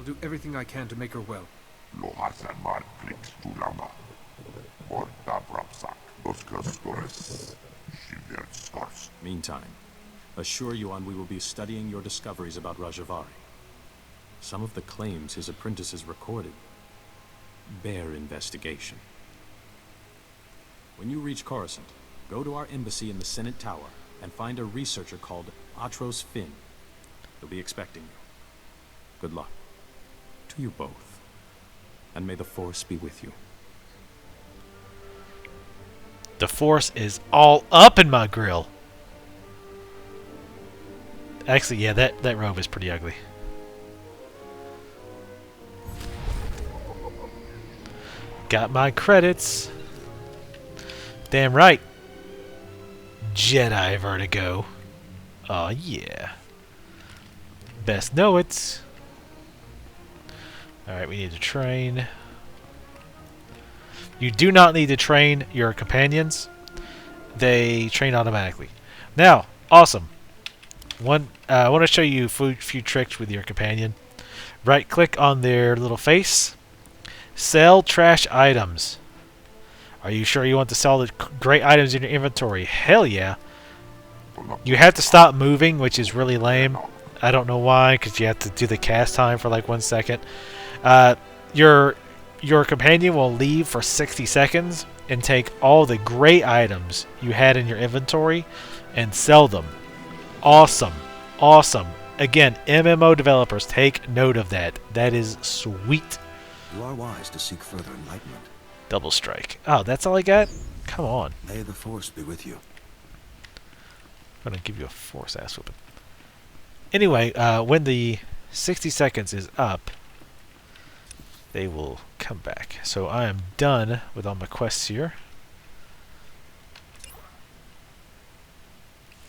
do everything I can to make her well. Meantime, assure Yuan we will be studying your discoveries about Rajavari. Some of the claims his apprentices recorded bear investigation. When you reach Coruscant, go to our embassy in the Senate Tower and find a researcher called Atros Finn. He'll be expecting you. Good luck. To you both. And may the Force be with you. The Force is all up in my grill. Actually, yeah, that robe is pretty ugly. Got my credits. Damn right. Jedi Vertigo. Oh yeah. Best know it. Alright, we need to train. You do not need to train your companions. They train automatically. Now, awesome. I want to show you a few tricks with your companion. Right click on their little face. Sell trash items. Are you sure you want to sell the great items in your inventory? Hell yeah. You have to stop moving, which is really lame. I don't know why, because you have to do the cast time for like 1 second. Your companion will leave for 60 seconds and take all the great items you had in your inventory and sell them. Awesome. Awesome. Again, MMO developers, take note of that. That is sweet. You are wise to seek further enlightenment. Double strike. Oh, that's all I got? Come on. May the Force be with you. I'm going to give you a Force ass whooping. Anyway, when the 60 seconds is up, they will come back. So I am done with all my quests here.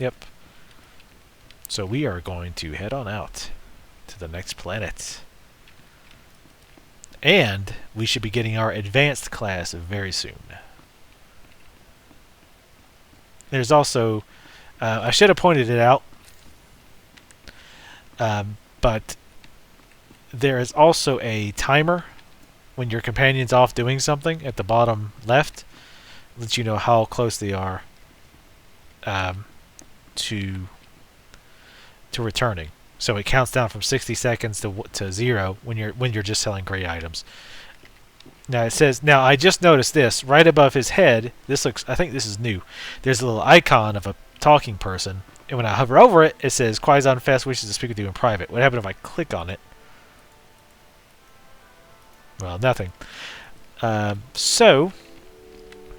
Yep. So we are going to head on out to the next planet. And we should be getting our advanced class very soon. There's also... I should have pointed it out. But there is also a timer when your companion's off doing something at the bottom left. Lets you know how close they are to returning. So it counts down from 60 seconds to 0 when you're just selling great items. Now it says, now I just noticed this right above his head. This looks, I think this is new. There's a little icon of a talking person, and when I hover over it, it says Quaizon Fest wishes to speak with you in private. What happens if I click on it? Well, nothing. So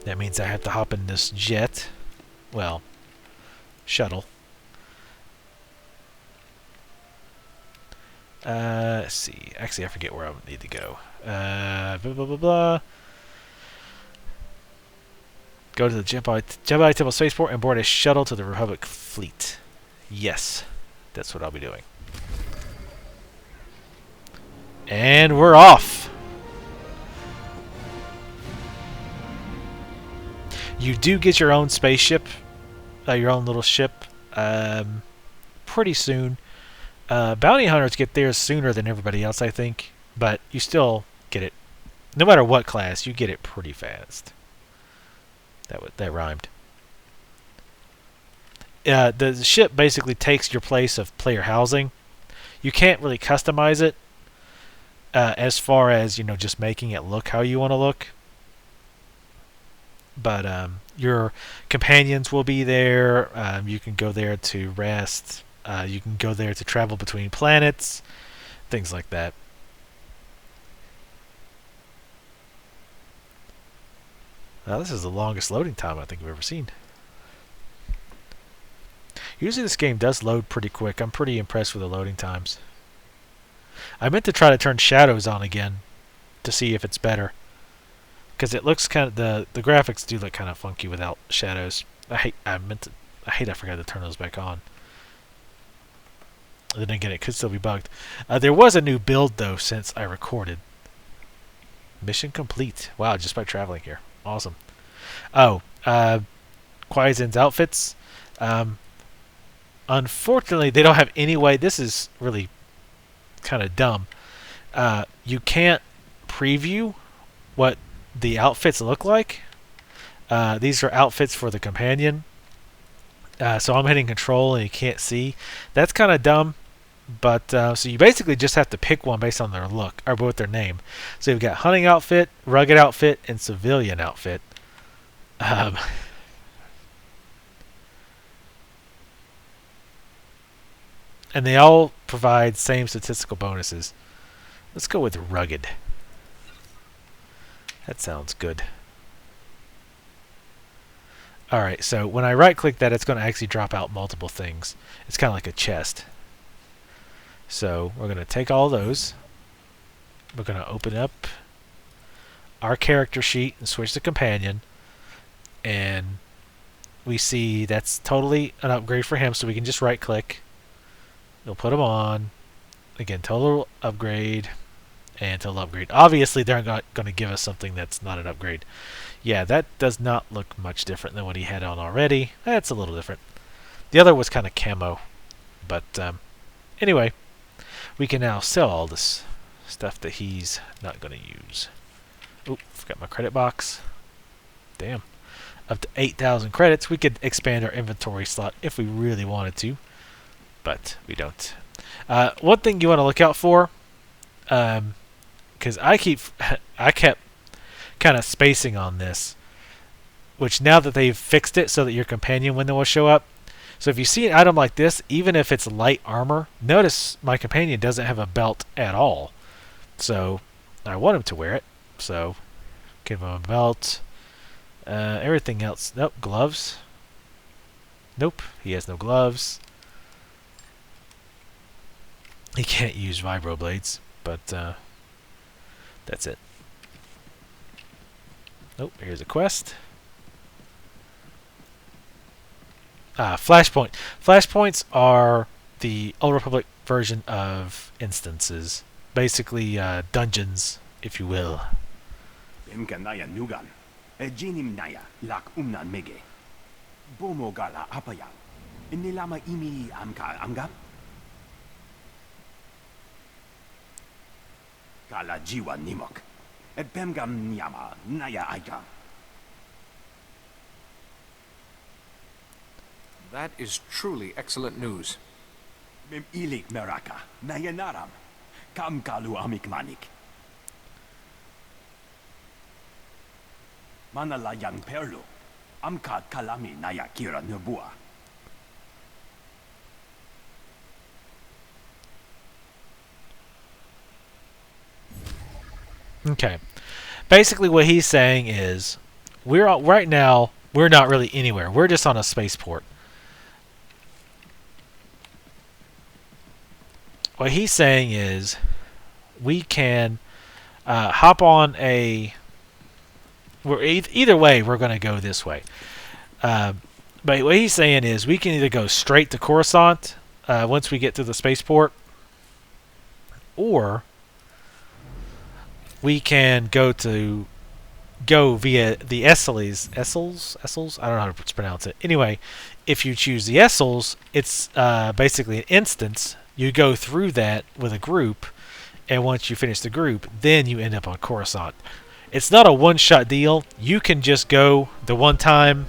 that means I have to hop in this jet. Well, shuttle. Let's see. Actually, I forget where I need to go. Blah, blah, blah, blah. Go to the Jedi Temple Spaceport and board a shuttle to the Republic fleet. Yes, that's what I'll be doing. And we're off! You do get your own spaceship, your own little ship, pretty soon. Bounty hunters get theirs sooner than everybody else, I think, but you still get it. No matter what class, you get it pretty fast. That rhymed. The ship basically takes your place of player housing. You can't really customize it as far as, just making it look how you want to look. But your companions will be there. You can go there to rest. You can go there to travel between planets. Things like that. Now, this is the longest loading time I think I've ever seen. Usually this game does load pretty quick. I'm pretty impressed with the loading times. I meant to try to turn shadows on again to see if it's better. Because it looks kind of... The graphics do look kind of funky without shadows. I forgot to turn those back on. Then again, it could still be bugged. There was a new build, though, since I recorded. Mission complete. Wow, just by traveling here. Awesome. Oh, Quaizen's outfits. Unfortunately, they don't have any way... This is really kind of dumb. You can't preview what the outfits look like. These are outfits for the companion. So I'm hitting control and you can't see. That's kind of dumb. But so you basically just have to pick one based on their look or with their name. So you've got hunting outfit, rugged outfit, and civilian outfit. And they all provide same statistical bonuses. Let's go with rugged. That sounds good. Alright, so when I right click that, it's going to actually drop out multiple things. It's kind of like a chest. So we're going to take all those. We're going to open up our character sheet and switch to companion. And we see that's totally an upgrade for him, so we can just right click. We'll put him on. Again, total upgrade and total upgrade. Obviously, they're not going to give us something that's not an upgrade. Yeah, that does not look much different than what he had on already. That's a little different. The other was kind of camo. But anyway, we can now sell all this stuff that he's not going to use. Oop, forgot my credit box. Damn. Up to 8,000 credits. We could expand our inventory slot if we really wanted to. But we don't. One thing you want to look out for, because I kept kind of spacing on this, which now that they've fixed it so that your companion window will show up. So if you see an item like this, even if it's light armor, notice my companion doesn't have a belt at all. So I want him to wear it. So give him a belt. Everything else. Nope, gloves. Nope, he has no gloves. He can't use vibroblades, but that's it. Nope, here's a quest. Flashpoint. Flashpoints are the Old Republic version of instances. Basically, dungeons, if you will. Imkanaya nugan. Ejinim naya lak umnan mege. Bomo gala apayang. Inilama imi amka amgap. Kala jiwa nimok. Et bemgam nyama naya aika. That is truly excellent news. Mim ilik meraka. Naya naram. Kam kalu amik manik. Manalayang perlo. Amkat kalami naya kira nebua. Okay. Basically what he's saying is right now we're not really anywhere. We're just on a spaceport. What he's saying is we can hop on a either way we're going to go this way. But what he's saying is we can either go straight to Coruscant once we get to the spaceport, or we can go via the Essels. I don't know how to pronounce it. Anyway, if you choose the Essels, it's basically an instance. You go through that with a group, and once you finish the group, then you end up on Coruscant. It's not a one-shot deal. You can just go the one time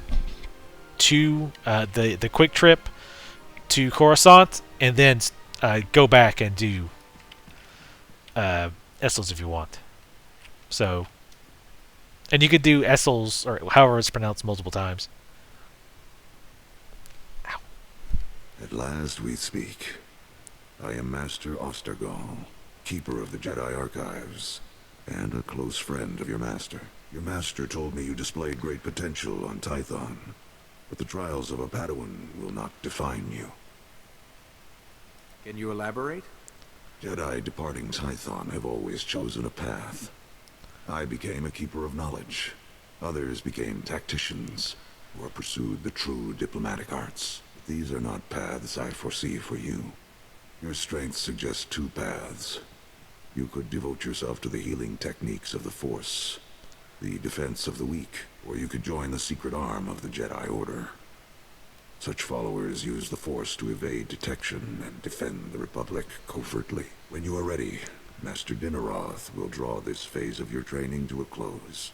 to the quick trip to Coruscant, and then go back and do Essels if you want. So, and you could do Essels, or however it's pronounced, multiple times. Ow. At last we speak. I am Master Ostergal, keeper of the Jedi Archives, and a close friend of your master. Your master told me you displayed great potential on Tython, but the trials of a Padawan will not define you. Can you elaborate? Jedi departing Tython have always chosen a path. I became a keeper of knowledge. Others became tacticians, or pursued the true diplomatic arts. These are not paths I foresee for you. Your strength suggests two paths. You could devote yourself to the healing techniques of the Force, the defense of the weak, or you could join the secret arm of the Jedi Order. Such followers use the Force to evade detection and defend the Republic covertly. When you are ready, Master Dinneroth will draw this phase of your training to a close.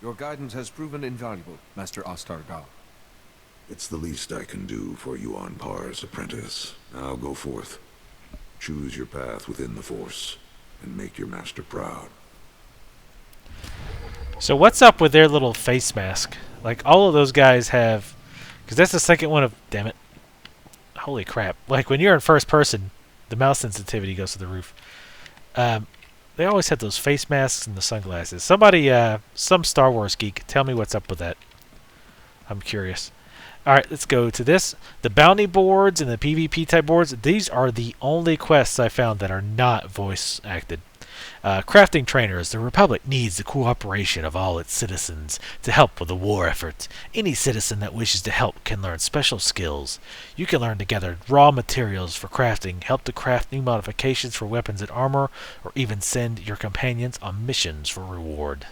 Your guidance has proven invaluable, Master Ostargal. It's the least I can do for Yuan Par's apprentice. Now go forth. Choose your path within the Force, and make your master proud. So what's up with their little face mask? Like, all of those guys have... Because that's the second one of... Damn it. Holy crap. Like, when you're in first person, the mouse sensitivity goes to the roof. They always have those face masks and the sunglasses. Somebody, some Star Wars geek, tell me what's up with that. I'm curious. Alright, let's go to this. The bounty boards and the PvP type boards, these are the only quests I found that are not voice acted. Crafting trainers. The Republic needs the cooperation of all its citizens to help with the war effort. Any citizen that wishes to help can learn special skills. You can learn to gather raw materials for crafting, help to craft new modifications for weapons and armor, or even send your companions on missions for reward.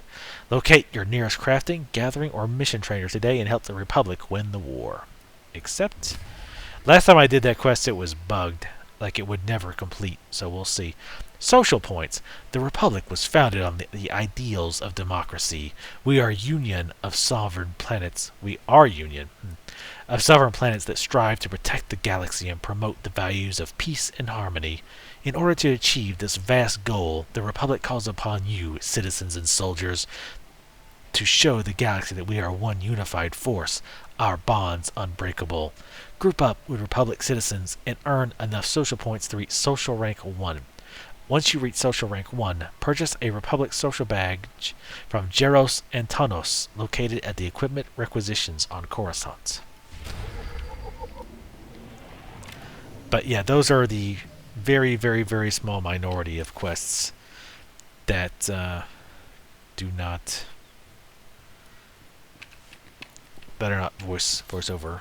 Locate your nearest crafting, gathering, or mission trainer today and help the Republic win the war. Except, last time I did that quest it was bugged. Like it would never complete, so we'll see. Social points. The Republic was founded on the ideals of democracy. We are a union of sovereign planets. We are a union of sovereign planets that strive to protect the galaxy and promote the values of peace and harmony. In order to achieve this vast goal, the Republic calls upon you, citizens and soldiers, to show the galaxy that we are one unified force, our bonds unbreakable. Group up with Republic citizens and earn enough social points to reach social rank 1. Once you reach social rank 1, purchase a Republic social badge from Jeros Antonos, located at the equipment requisitions on Coruscant. But yeah, those are the very, very, very small minority of quests that do not... that are not voice-overed.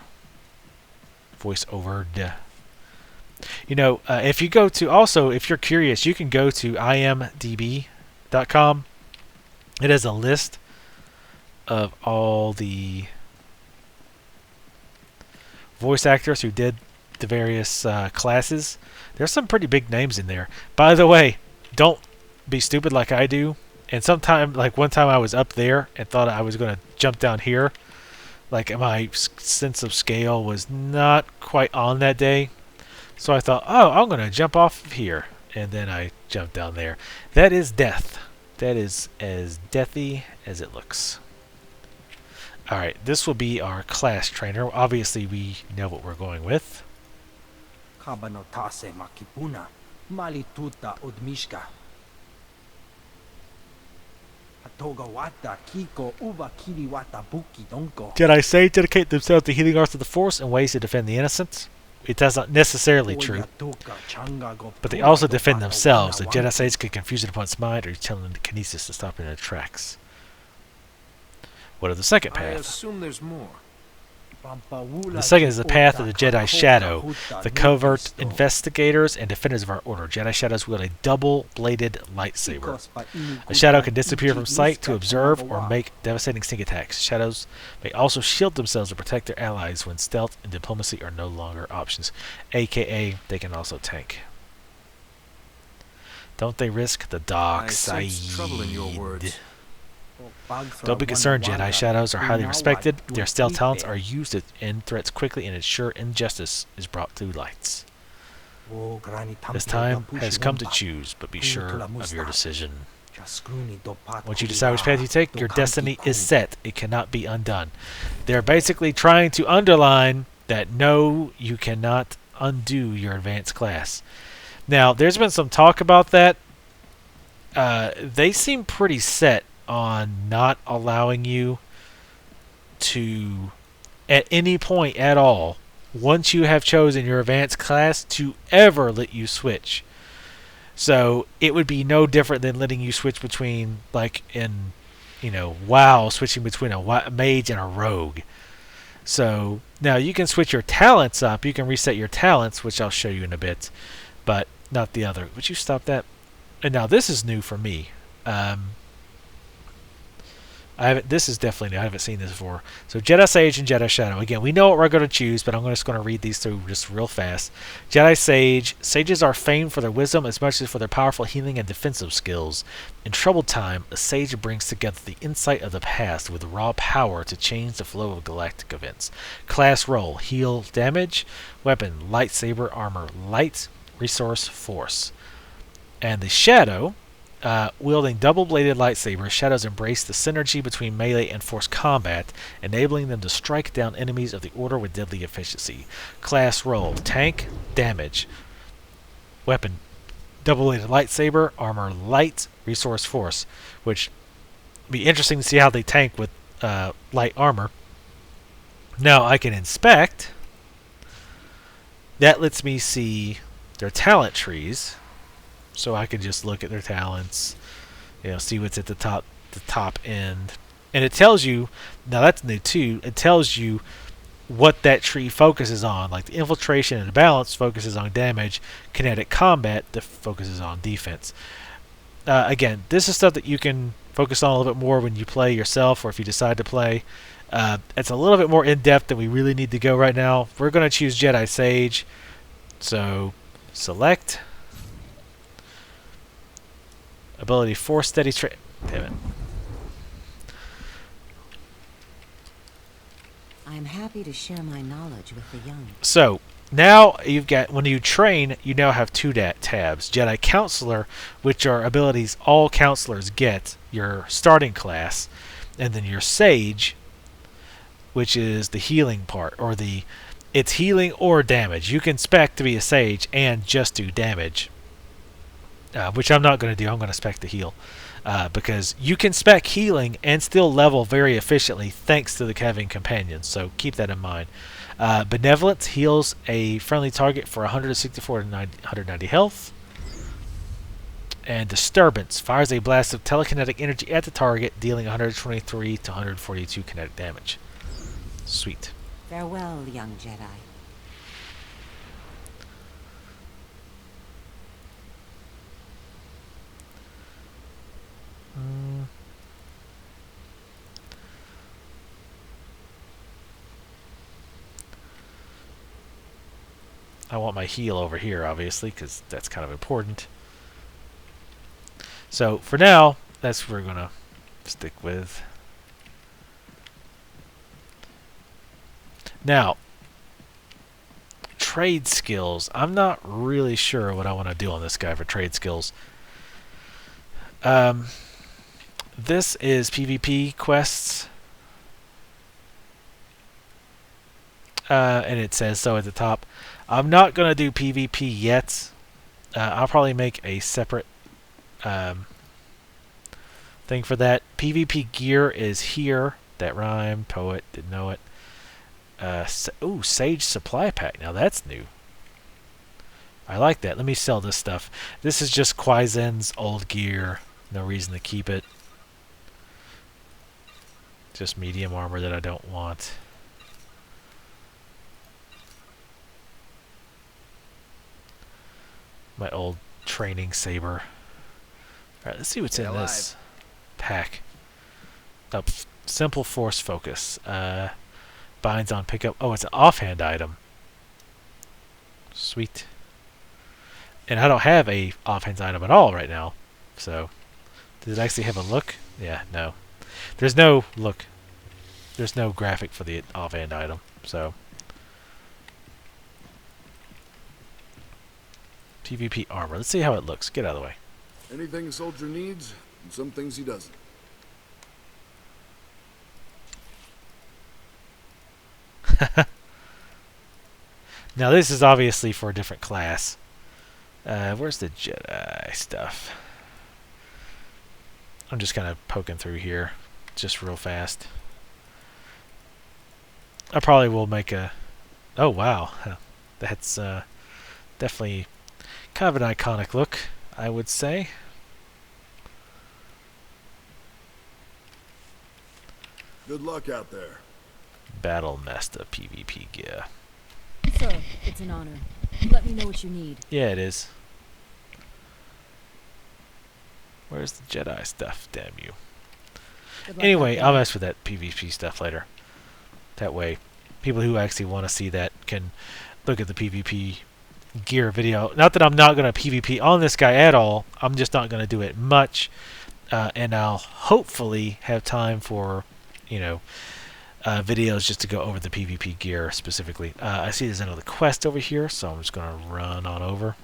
You know, if you go to, also, if you're curious, you can go to imdb.com. It has a list of all the voice actors who did the various classes. There's some pretty big names in there. By the way, don't be stupid like I do. And sometime, like one time I was up there and thought I was going to jump down here. Like my sense of scale was not quite on that day. So I thought, oh, I'm going to jump off of here. And then I jumped down there. That is death. That is as deathy as it looks. Alright, this will be our class trainer. Obviously, we know what we're going with. Kabanotase makipuna, malituta odmishka. Hatogawata kiko uba kiriwata buki donko. Jedi say dedicate themselves to healing arts of the Force and ways to defend the innocent. It is not necessarily true, but they also defend themselves. The Jedi Saints can confuse an opponent's mind or tell them kinesis to stop in their tracks. What of the second I path? assume there's more. The second is the path of the Jedi Shadow, the covert investigators and defenders of our order. Jedi Shadows wield a double-bladed lightsaber. A shadow can disappear from sight to observe or make devastating sneak attacks. Shadows may also shield themselves to protect their allies when stealth and diplomacy are no longer options, aka they can also tank. Don't they risk the dark side? I sense trouble in your words. Don't be concerned, Jedi Shadows are highly respected. Their stealth talents are used to end threats quickly and ensure injustice is brought to lights. This time has come to choose, but be sure of your decision. Once you decide which path you take, your destiny is set. It cannot be undone. They're basically trying to underline that no, you cannot undo your advanced class. Now, there's been some talk about that. They seem pretty set on not allowing you to, at any point at all, once you have chosen your advanced class, to ever let you switch. So it would be no different than letting you switch between, like in, you know, WoW, switching between a mage and a rogue. So now you can switch your talents up. You can reset your talents, which I'll show you in a bit, but not the other. Would you stop that? And now this is new for me. I haven't. This is definitely new. I haven't seen this before. So Jedi Sage and Jedi Shadow. Again, we know what we're going to choose, but I'm just going to read these through just real fast. Jedi Sage. Sages are famed for their wisdom as much as for their powerful healing and defensive skills. In troubled time, a sage brings together the insight of the past with raw power to change the flow of galactic events. Class role: heal damage. Weapon: lightsaber, armor, light, resource, force. And the Shadow. Wielding double-bladed lightsabers, Shadows embrace the synergy between melee and force combat, enabling them to strike down enemies of the Order with deadly efficiency. Class role: tank, damage. Weapon: double-bladed lightsaber, armor, light, resource, force. Which be interesting to see how they tank with light armor. Now I can inspect. That lets me see their talent trees. So I can just look at their talents, see what's at the top end. And it tells you, now that's new too, it tells you what that tree focuses on. Like the infiltration and the balance focuses on damage, kinetic combat focuses on defense. Again, this is stuff that you can focus on a little bit more when you play yourself or if you decide to play. It's a little bit more in-depth than we really need to go right now. We're going to choose Jedi Sage. So, select. Ability: force steady damn it. I am happy to share my knowledge with the young. So now you've got, when you train, you now have two tabs: Jedi Counselor, which are abilities all counselors get, your starting class, and then your Sage, which is the healing part, or it's healing or damage. You can spec to be a Sage and just do damage. Which I'm not going to do. I'm going to spec the heal. Because you can spec healing and still level very efficiently thanks to the having companions. So keep that in mind. Benevolence heals a friendly target for 164 to 190 health. And Disturbance fires a blast of telekinetic energy at the target, dealing 123 to 142 kinetic damage. Sweet. Farewell, young Jedi. I want my heal over here, obviously, because that's kind of important. So, for now, that's what we're going to stick with. Now, trade skills. I'm not really sure what I want to do on this guy for trade skills. This is PvP quests. And it says so at the top. I'm not going to do PvP yet. I'll probably make a separate thing for that. PvP gear is here. That rhyme. Poet. Didn't know it. Ooh, Sage Supply Pack. Now that's new. I like that. Let me sell this stuff. This is just Quaizen's old gear. No reason to keep it. Just medium armor that I don't want. My old training saber. Alright, let's see what's in this pack. Oh, simple force focus. Binds on pickup. Oh, it's an offhand item. Sweet. And I don't have a offhand item at all right now. So, does it actually have a look? Yeah, no. There's no look. There's no graphic for the offhand item. So, PvP armor. Let's see how it looks. Get out of the way. Anything a soldier needs, and some things he doesn't. Now this is obviously for a different class. Where's the Jedi stuff? I'm just kind of poking through here, just real fast. I probably will make a... Oh wow, that's definitely kind of an iconic look, I would say. Good luck out there. Battle Master PvP gear. Sir, it's an honor. Let me know what you need. Yeah, it is. Where's the Jedi stuff? Damn you. Good luck Anyway, out I'll there. mess with that PvP stuff later. That way, people who actually want to see that can look at the PvP gear video. Not that I'm not going to PvP on this guy at all. I'm just not going to do it much. And I'll hopefully have time for, videos just to go over the PvP gear specifically. I see there's another quest over here, so I'm just going to run on over.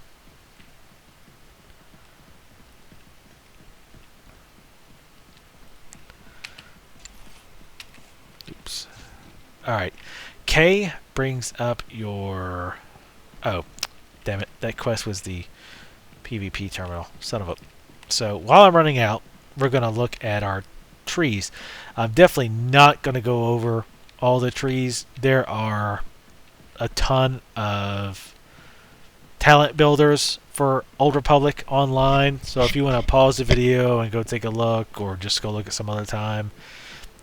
Oops. Alright. K brings up your... Oh, damn it. That quest was the PvP terminal. Son of a... So, while I'm running out, we're going to look at our trees. I'm definitely not going to go over all the trees. There are a ton of talent builders for Old Republic online. So if you want to pause the video and go take a look, or just go look at some other time,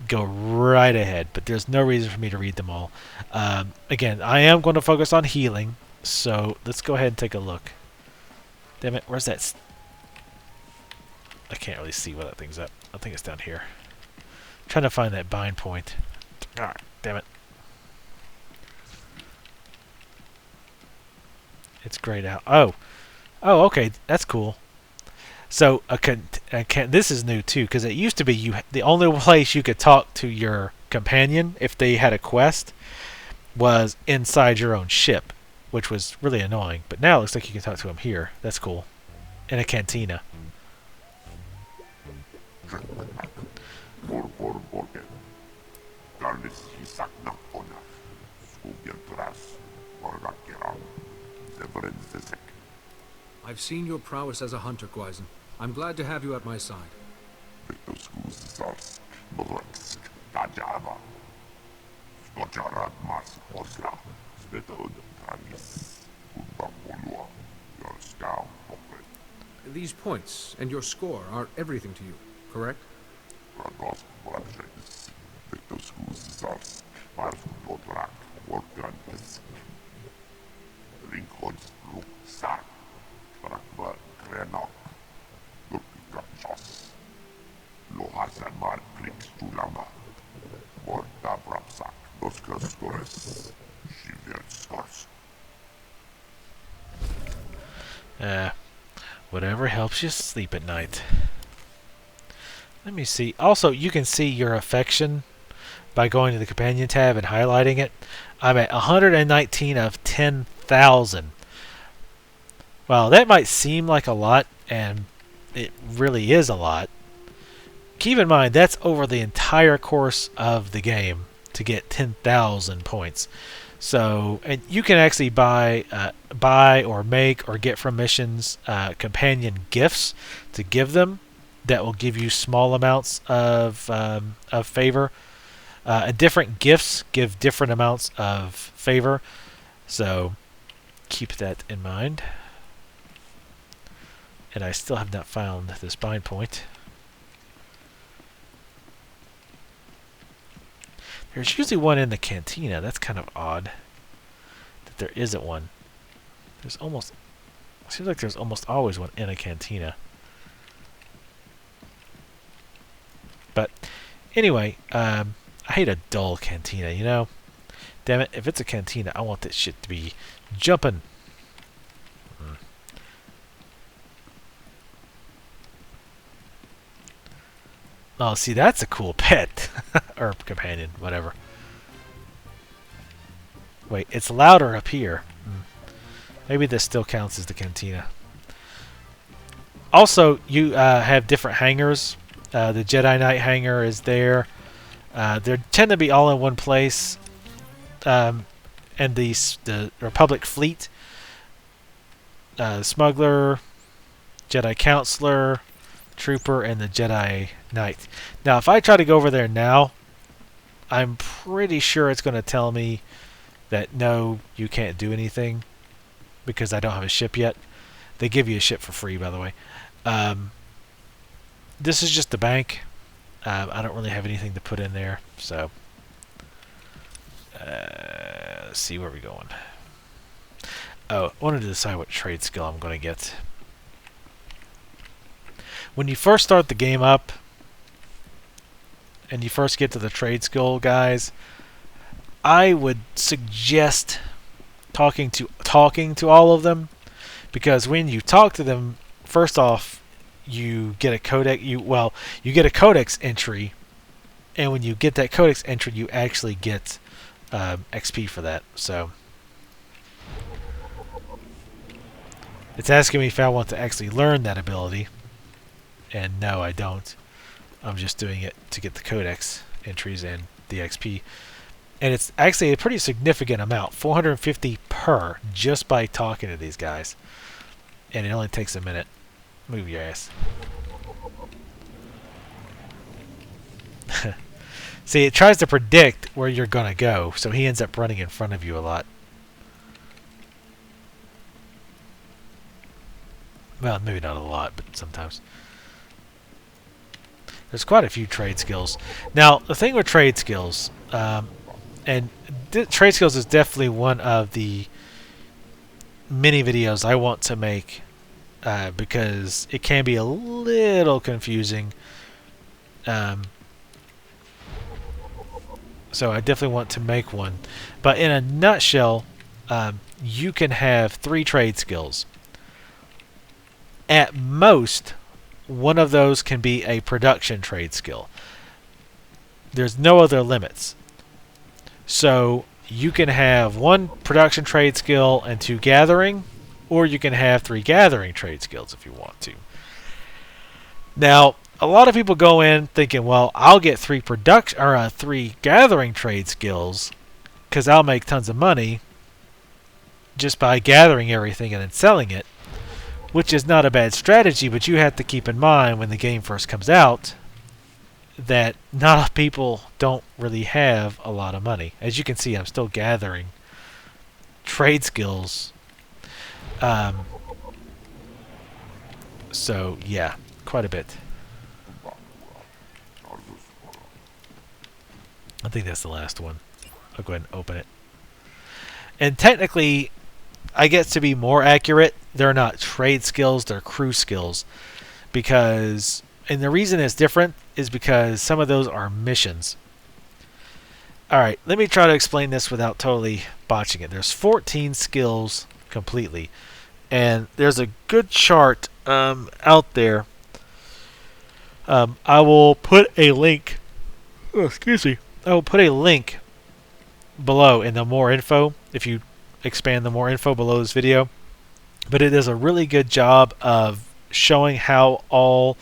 go right ahead. But there's no reason for me to read them all. Again, I am going to focus on healing. So let's go ahead and take a look. Damn it, where's that? I can't really see where that thing's at. I think it's down here. I'm trying to find that bind point. Ah, damn it. It's grayed out. Oh, okay, that's cool. So this is new too, because it used to be the only place you could talk to your companion if they had a quest was inside your own ship, which was really annoying. But now it looks like you can talk to him here. That's cool. In a cantina. I've seen your prowess as a hunter, Quaizen. I'm glad to have you at my side. These points and your score are everything to you, correct? Whatever helps you sleep at night. Let me see. Also, you can see your affection by going to the companion tab and highlighting it. I'm at 119 of 10,000. Well, that might seem like a lot, and it really is a lot. Keep in mind, that's over the entire course of the game to get 10,000 points. So, and you can actually buy or make or get from missions companion gifts to give them that will give you small amounts of favor. And different gifts give different amounts of favor. So, keep that in mind. And I still have not found this bind point. There's usually one in the cantina. That's kind of odd that there isn't one. There's almost... Seems like there's almost always one in a cantina. But anyway, I hate a dull cantina, you know? Damn it, if it's a cantina, I want that shit to be jumping. Oh, see, that's a cool pet. Or companion, whatever. Wait, it's louder up here. Maybe this still counts as the cantina. Also, you have different hangars. The Jedi Knight hangar is there. They tend to be all in one place. And the Republic fleet, Smuggler, Jedi Counselor, Trooper, and the Jedi Knight. Now, if I try to go over there now, I'm pretty sure it's going to tell me that no, you can't do anything because I don't have a ship yet. They give you a ship for free, by the way. This is just the bank. I don't really have anything to put in there, so let's see where we're going. Oh, I wanted to decide what trade skill I'm going to get. When you first start the game up, and you first get to the trade skill guys, I would suggest talking to all of them, because when you talk to them, first off, you get a codex. You get a codex entry, and when you get that codex entry, you actually get XP for that. So it's asking me if I want to actually learn that ability, and no, I don't. I'm just doing it to get the codex entries and the XP. And it's actually a pretty significant amount, 450 per, just by talking to these guys. And it only takes a minute. Move your ass. See, it tries to predict where you're going to go, so he ends up running in front of you a lot. Well, maybe not a lot, but sometimes. There's quite a few trade skills. Now, the thing with trade skills, trade skills is definitely one of the mini videos I want to make, because it can be a little confusing. So I definitely want to make one. But in a nutshell, you can have 3 trade skills. At most, one of those can be a production trade skill. There's no other limits. So you can have 1 production trade skill and 2 gathering, or you can have 3 gathering trade skills if you want to. Now, a lot of people go in thinking, well, I'll get 3 gathering trade skills because I'll make tons of money just by gathering everything and then selling it, which is not a bad strategy, but you have to keep in mind when the game first comes out that not a lot of people don't really have a lot of money. As you can see, I'm still gathering trade skills. So, yeah, quite a bit. I think that's the last one. I'll go ahead and open it. And technically, I guess to be more accurate, they're not trade skills, they're crew skills. Because, and the reason it's different is because some of those are missions. Alright, let me try to explain this without totally botching it. There's 14 skills completely. And there's a good chart out there. I will put a link. Oh, excuse me. I will put a link below in the more info if you expand the more info below this video. But it does a really good job of showing how all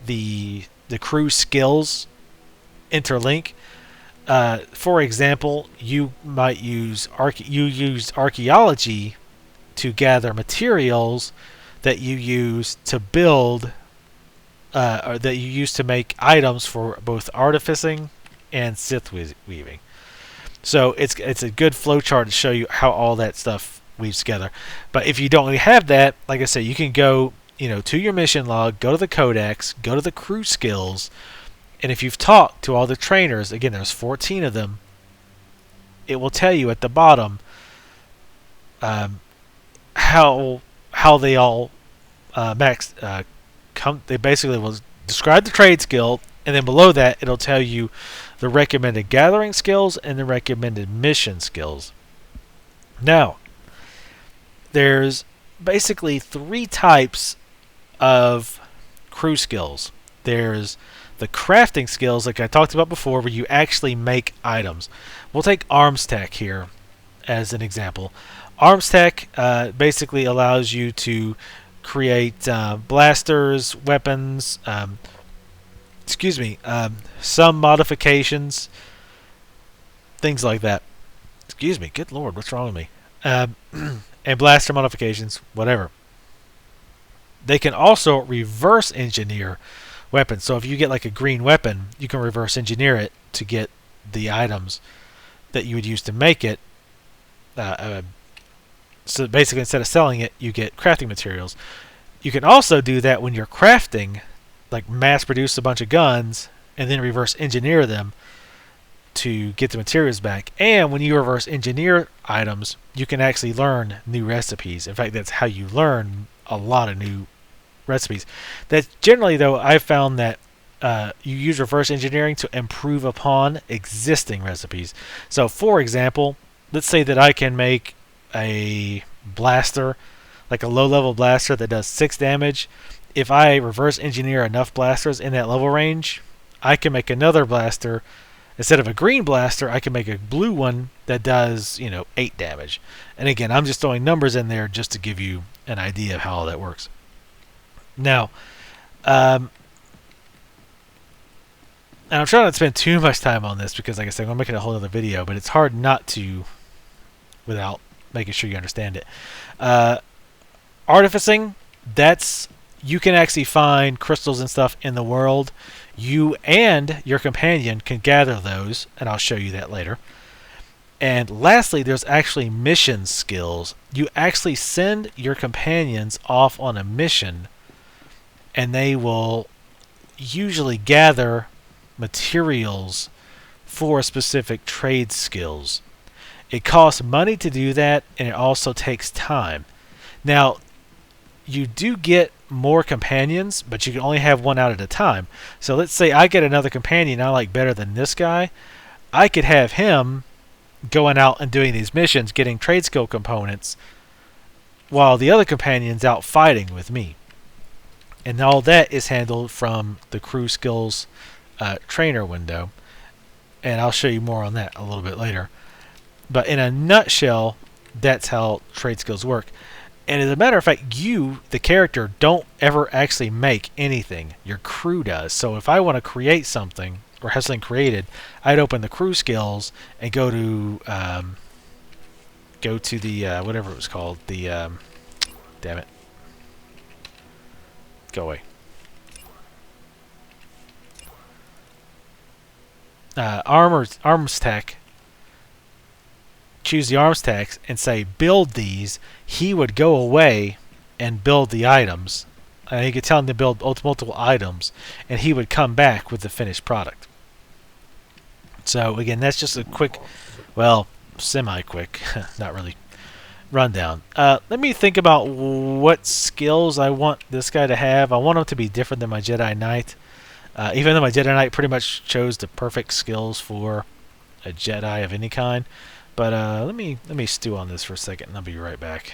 the crew skills interlink. For example, you might use archaeology to gather materials that you use to build, or that you use to make items for both artificing and Sith weaving. So it's a good flowchart to show you how all that stuff weaves together. But if you don't really have that, like I said, you can go to your mission log, go to the codex, go to the crew skills, and if you've talked to all the trainers, again there's 14 of them, it will tell you at the bottom how they all they basically will describe the trade skill, and then below that it'll tell you the recommended gathering skills and the recommended mission skills. Now, there's basically 3 types of crew skills. There's the crafting skills, like I talked about before, where you actually make items. We'll take arms tech here as an example. Arms tech basically allows you to create blasters, weapons, some modifications, things like that. Excuse me, good lord, what's wrong with me? And blaster modifications, whatever. They can also reverse engineer weapons. So if you get like a green weapon, you can reverse engineer it to get the items that you would use to make it. So basically, instead of selling it, you get crafting materials. You can also do that when you're crafting, like mass produce a bunch of guns and then reverse engineer them to get the materials back. And when you reverse engineer items, you can actually learn new recipes. In fact, that's how you learn a lot of new recipes. That's generally, though, I've found that you use reverse engineering to improve upon existing recipes. So, for example, let's say that I can make a blaster, like a low-level blaster that does 6 damage. If I reverse engineer enough blasters in that level range, I can make another blaster. Instead of a green blaster, I can make a blue one that does, 8 damage. And again, I'm just throwing numbers in there just to give you an idea of how all that works. Now, and I'm trying not to spend too much time on this because, like I said, I'm going to make it a whole other video, but it's hard not to without making sure you understand it. Artificing, you can actually find crystals and stuff in the world. You and your companion can gather those, and I'll show you that later. And lastly, there's actually mission skills. You actually send your companions off on a mission, and they will usually gather materials for specific trade skills. It costs money to do that, and it also takes time. Now, you do get more companions, but you can only have one out at a time. So let's say I get another companion I like better than this guy. I could have him going out and doing these missions, getting trade skill components, while the other companion's out fighting with me. And all that is handled from the crew skills trainer window. And I'll show you more on that a little bit later. But in a nutshell, that's how trade skills work. And as a matter of fact, you, the character, don't ever actually make anything. Your crew does. So if I want to create something, or have something created, I'd open the crew skills and go to the whatever it was called. The damn it, go away. Arms tech. Choose the arms tax and say build these. He would go away and build the items, and he could tell him to build multiple items, and he would come back with the finished product. So again, that's just a quick, well, semi-quick, not really, rundown. Let me think about what skills I want this guy to have. I want him to be different than my Jedi Knight, even though my Jedi Knight pretty much chose the perfect skills for a Jedi of any kind. But let me stew on this for a second, and I'll be right back.